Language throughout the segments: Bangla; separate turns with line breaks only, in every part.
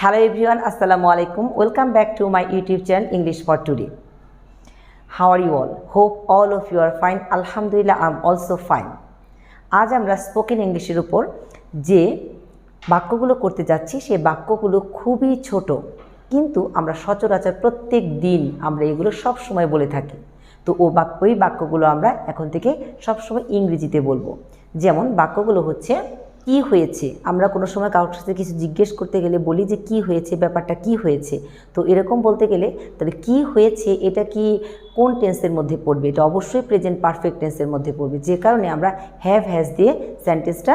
Hello everyone, Assalamualaikum. Welcome back to my YouTube channel English for Today. How are you all? Hope all of you are fine. Alhamdulillah, I'm also fine. আজ আমরা স্পোকেন ইংলিশের উপর যে বাক্যগুলো করতে যাচ্ছি সেই বাক্যগুলো খুবই ছোট, কিন্তু আমরা সচরাচর প্রত্যেক দিন আমরা এগুলো সব সময় বলে থাকি। তো ওই বাক্যগুলো আমরা এখন থেকে সব সময় ইংরেজিতে বলবো। যেমন বাক্যগুলো হচ্ছে কি হয়েছে। আমরা কোনো সময় কারোর সাথে কিছু জিজ্ঞেস করতে গেলে বলি যে কি হয়েছে, ব্যাপারটা কি হয়েছে। তো এরকম বলতে গেলে তাহলে কি হয়েছে এটা কি কোন টেন্সের মধ্যে পড়বে? এটা অবশ্যই প্রেজেন্ট পারফেক্ট টেন্সের মধ্যে পড়বে, যে কারণে আমরা হ্যাভ হ্যাজ দিয়ে সেন্টেন্সটা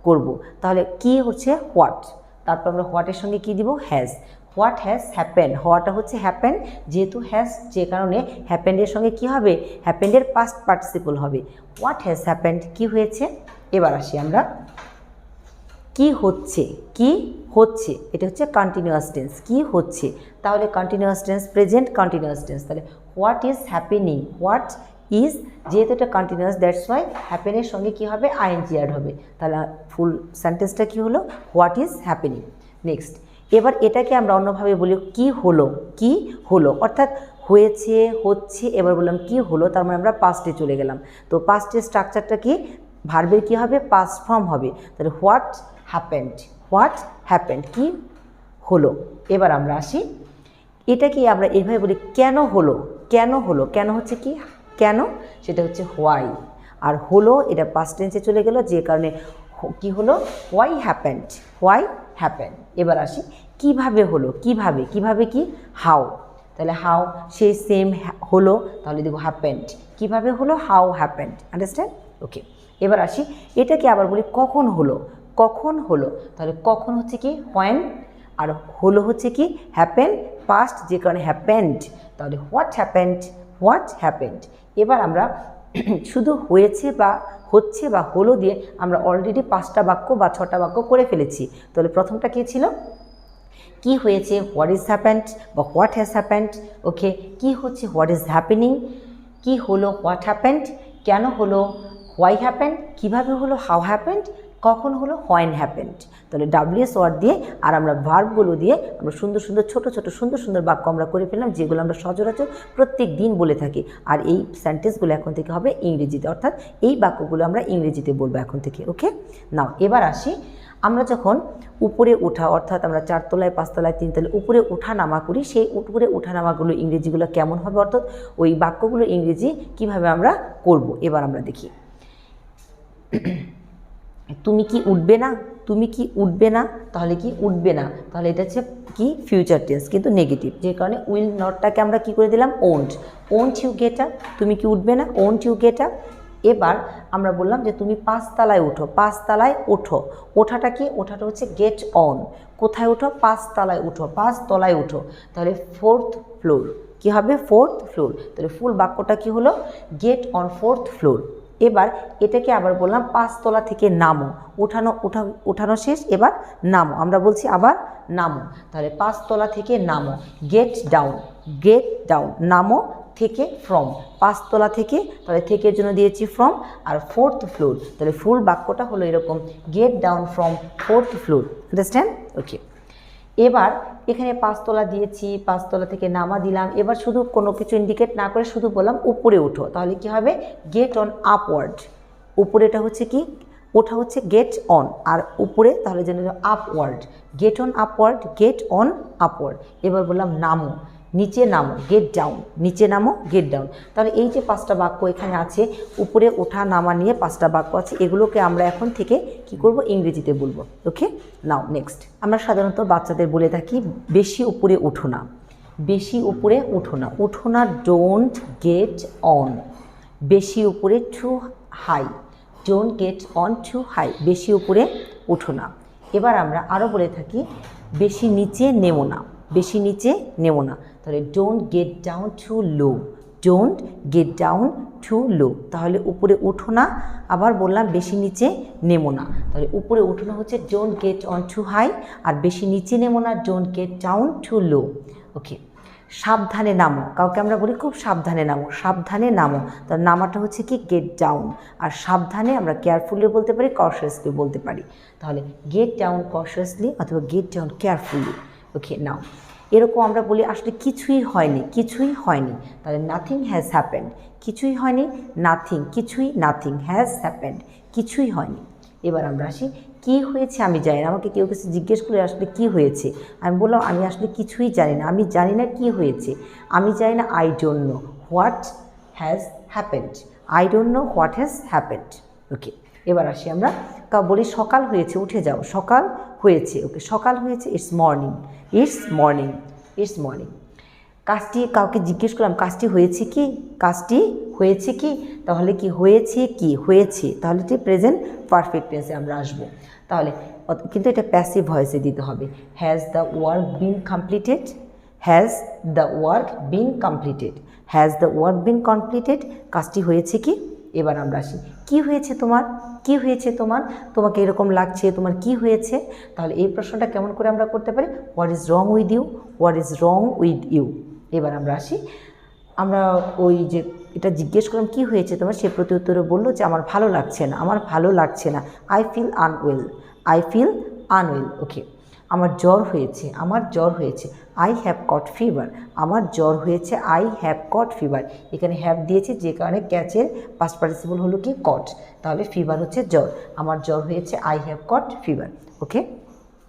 করব। তাহলে কি হচ্ছে হোয়াট, তারপর আমরা হোয়াটের সঙ্গে কি দিব? হ্যাজ। হোয়াট হ্যাজ হ্যাপেন, হওয়াটা হচ্ছে হ্যাপেন, যেহেতু হ্যাজ যে কারণে হ্যাপেন্ডের সঙ্গে কি হবে? হ্যাপেন্ডের পাস্ট পার্টিসিপল হবে। হোয়াট হ্যাজ হ্যাপেন্ড, কি হয়েছে। এবার আসি আমরা কি হচ্ছে। কি হচ্ছে এটা হচ্ছে কন্টিনিউয়াস টেন্স, কি হচ্ছে। তাহলে continuous tense, present continuous tense. তাহলে what is happening, what is, যেহেতু এটা কন্টিনিউয়াস দ্যাটস ওয়াই হ্যাপেনের সঙ্গে কি হবে? আইএনজি অ্যাড হবে। তাহলে ফুল সেন্টেন্সটা কি হলো? What is happening. নেক্সট, এবার এটাকে আমরা অন্যভাবে বলি কি হলো। কি হলো অর্থাৎ হয়েছে, হচ্ছে। এবার বললাম কি হলো, তার মানে আমরা পাস্টে চলে গেলাম। তো পাস্টের স্ট্রাকচারটা কি? ভার্বের কি হবে? পাস্ট ফর্ম হবে। তাহলে হোয়াট হ্যাপেন্ড, হোয়াট হ্যাপেন্ড, কি হলো। এবার আমরা আসি, এটাকে আমরা এইভাবে বলি কেন হলো। কেন হলো, কেন হচ্ছে কি? কেন, সেটা হচ্ছে হোয়াই। আর হলো এটা পাস্ট টেন্সে চলে গেল, যে কারণে কি হলো? Why happened, why happened. এবার আসি কিভাবে হলো। কিভাবে, কিভাবে কি? হাউ। তাহলে হাউ সেই সেম হলো, তাহলে দেখো হ্যাপেন্ড। কিভাবে হলো? How happened. আন্ডারস্ট্যান্ড? ওকে। এবার আসি এটাকে আবার বলি কখন হলো। কখন হলো, তাহলে কখন হচ্ছে কি? হোয়েন। আর হলো হচ্ছে কি? হ্যাপেন, পাস্ট, যে কারণে হ্যাপেন্ড। তাহলে হোয়াট হ্যাপেন্ড, হোয়াট হ্যাপেন্ড। এবার আমরা শুধু হয়েছে বা হচ্ছে বা হলো দিয়ে আমরা অলরেডি 5টা বাক্য বা 6টা বাক্য করে ফেলেছি। তাহলে প্রথমটা কী ছিল? কি হয়েছে, হোয়াট ইজ হ্যাপেন্ড বা হোয়াট হ্যাজ হ্যাপেন্ড। ওকে, কি হচ্ছে? What is happening. কি হলো? What happened. কেন হলো? Why happened. কিভাবে হলো? How happened. কখন হলো? When happened. তাহলে ডাব্লিউএস ওয়ার্ড দিয়ে আর আমরা ভার্বগুলো দিয়ে আমরা সুন্দর সুন্দর ছোট ছোট সুন্দর সুন্দর বাক্য আমরা করে ফেললাম, যেগুলো আমরা সচরাচর প্রত্যেক দিন বলে থাকি। আর এই সেন্টেন্সগুলো এখন থেকে হবে ইংরেজিতে, অর্থাৎ এই বাক্যগুলো আমরা ইংরেজিতে বলবো এখন থেকে। ওকে, নাও এবার আসি, আমরা যখন উপরে ওঠা, অর্থাৎ আমরা 4 তলায় 5 তলায় 3 তলায় উপরে ওঠা নামা করি, সেই উপরে ওঠা নামাগুলো ইংরেজিগুলো কেমন হবে, অর্থাৎ ওই বাক্যগুলো ইংরেজি কিভাবে আমরা করব। এবার আমরা দেখি, তুমি কি উঠবে না, তুমি কি উঠবে না। তাহলে কি? উঠবে না। তাহলে এটা হচ্ছে কি? ফিউচার টেন্স, কিন্তু নেগেটিভ, যে কারণে উইল নটটাকে আমরা কি করে দিলাম? Won't. Won't you get up, তুমি কি উঠবে না? Won't you get up. এবার আমরা বললাম যে তুমি 5 তলায় ওঠো। 5 তলায় ওঠো, ওঠাটা কি? ওঠাটা হচ্ছে গেট অন। কোথায় ওঠো? 5 তলায় ওঠো, 5 তলায় ওঠো। তাহলে 4th ফ্লোর, কি হবে? 4th floor. তাহলে ফুল বাক্যটা কি হলো? Get on 4th floor. এবার এটাকে আবার বললাম 5 তলা থেকে নামো। উঠানো শেষ, এবার নামো। আমরা বলছি আবার নামো। তাহলে 5 তলা থেকে নামো, গেট ডাউন, গেট ডাউন। নামো থেকে ফ্রম, 5 তলা থেকে, তাহলে থেকের জন্য দিয়েছি ফ্রম। আর 4th ফ্লোর, তাহলে ফুল বাক্যটা হলো এরকম, get down from 4th floor. Understand? Okay. এবার এখানে 5 তলা দিয়েছি, 5 তলা থেকে নামা দিলাম। এবার শুধু কোনো কিছু ইন্ডিকেট না করে শুধু বললাম উপরে ওঠো, তাহলে কি হবে? Gate on upward. উপরেটা হচ্ছে কি? ওঠা হচ্ছে গেট অন, আর উপরে তাহলে যেন upward, get on upward, get on upward. এবার বললাম নামো, নিচে নামো, গেট ডাউন, নিচে নামো, গেট ডাউন। তাহলে এই যে 5টা বাক্য এখানে আছে, উপরে ওঠা নামা নিয়ে 5টা বাক্য আছে, এগুলোকে আমরা এখন থেকে কি করব? ইংরেজিতে বলবো। ওকে, নাও নেক্সট। আমরা সাধারণত বাচ্চাদের বলে থাকি বেশি উপরে উঠো না, বেশি উপরে উঠো না। উঠো না, ডোন্ট গেট অন। বেশি উপরে, too high, don't get on two high. বেশি উপরে উঠো না। এবার আমরা আরও বলে থাকি বেশি নিচে নেমো না, বেশি নিচে নেমো না। তাহলে don't get down to low, don't get down to low. তাহলে উপরে উঠো না, আবার বললাম বেশি নিচে নেমো না। তাহলে উপরে উঠোনো হচ্ছে don't get on two high, আর বেশি নিচে নেমো না, don't get down to low. Okay, সাবধানে নামো, কাউকে আমরা বলি খুব সাবধানে নামো, সাবধানে নামো। তার নামাটা হচ্ছে কি? Get down. আর সাবধানে আমরা কেয়ারফুলি বলতে পারি, কশিয়াসলি বলতে পারি। তাহলে গেট ডাউন কশিয়াসলি অথবা গেট ডাউন কেয়ারফুলি। ওকে নাও এরকম আমরা বলি আসলে কিছুই হয়নি, কিছুই হয়নি, তাহলে নাথিং হ্যাজ হ্যাপেন্ড। কিছুই হয়নি, নাথিং, কিছুই, নাথিং হ্যাজ হ্যাপেন্ড, কিছুই হয়নি। এবার আমরা আসি কী হয়েছে আমি জানি না। আমাকে কেউ কিছু জিজ্ঞেস করে আসলে কী হয়েছে, আমি বললাম আমি আসলে কিছুই জানি না, আমি জানি না কী হয়েছে, আমি জানি না, I don't know what has happened, I don't know what has happened. Okay এবার আসি আমরা বলি সকাল হয়েছে, উঠে যাও, সকাল হয়েছে। ওকে সকাল হয়েছে, it's morning, it's morning, it's morning. কাজটি কাউকে জিজ্ঞেস করলাম কাজটি হয়েছে কি, কাজটি হয়েছে কি, তাহলে কি হয়েছে, কি হয়েছে, তাহলে ঠিক প্রেজেন্ট পারফেক্ট টেন্সে আমরা আসবো। তাহলে কিন্তু এটা প্যাসিভ ভয়েসে দিতে হবে। Has the work bin completed, has the work bin completed, has the work bin completed, কাজটি হয়েছে কি। এবার আমরা আসি কী হয়েছে তোমার, কী হয়েছে তোমার, তোমাকে এরকম লাগছে, তোমার কি হয়েছে। তাহলে এই প্রশ্নটা কেমন করে আমরা করতে পারি, what is wrong with you, what is wrong with you. এবার আমরা আসি, আমরা ওই যে এটা জিজ্ঞেস করলাম কী হয়েছে তোমার, সে প্রতি উত্তরে বললো যে আমার ভালো লাগছে না, আমার ভালো লাগছে না, I feel unwell, I feel unwell. Okay আমার জ্বর হয়েছে, আমার জ্বর হয়েছে, আই হ্যাভ কট ফিভার, আমার জ্বর হয়েছে, আই হ্যাভ কট ফিভার। এখানে হ্যাভ দিয়েছে যে কারণে ক্যাচের পাস্ট পার্টিসিপল হলো কি কট, তাহলে ফিভার হচ্ছে জ্বর, আমার জ্বর হয়েছে, আই হ্যাভ কট ফিভার। ওকে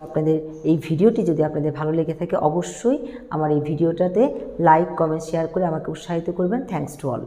আপনাদের এই ভিডিওটি যদি আপনাদের ভালো লেগে থাকে অবশ্যই আমার এই ভিডিওটাতে লাইক কমেন্ট শেয়ার করে আমাকে উৎসাহিত করবেন। Thanks to all.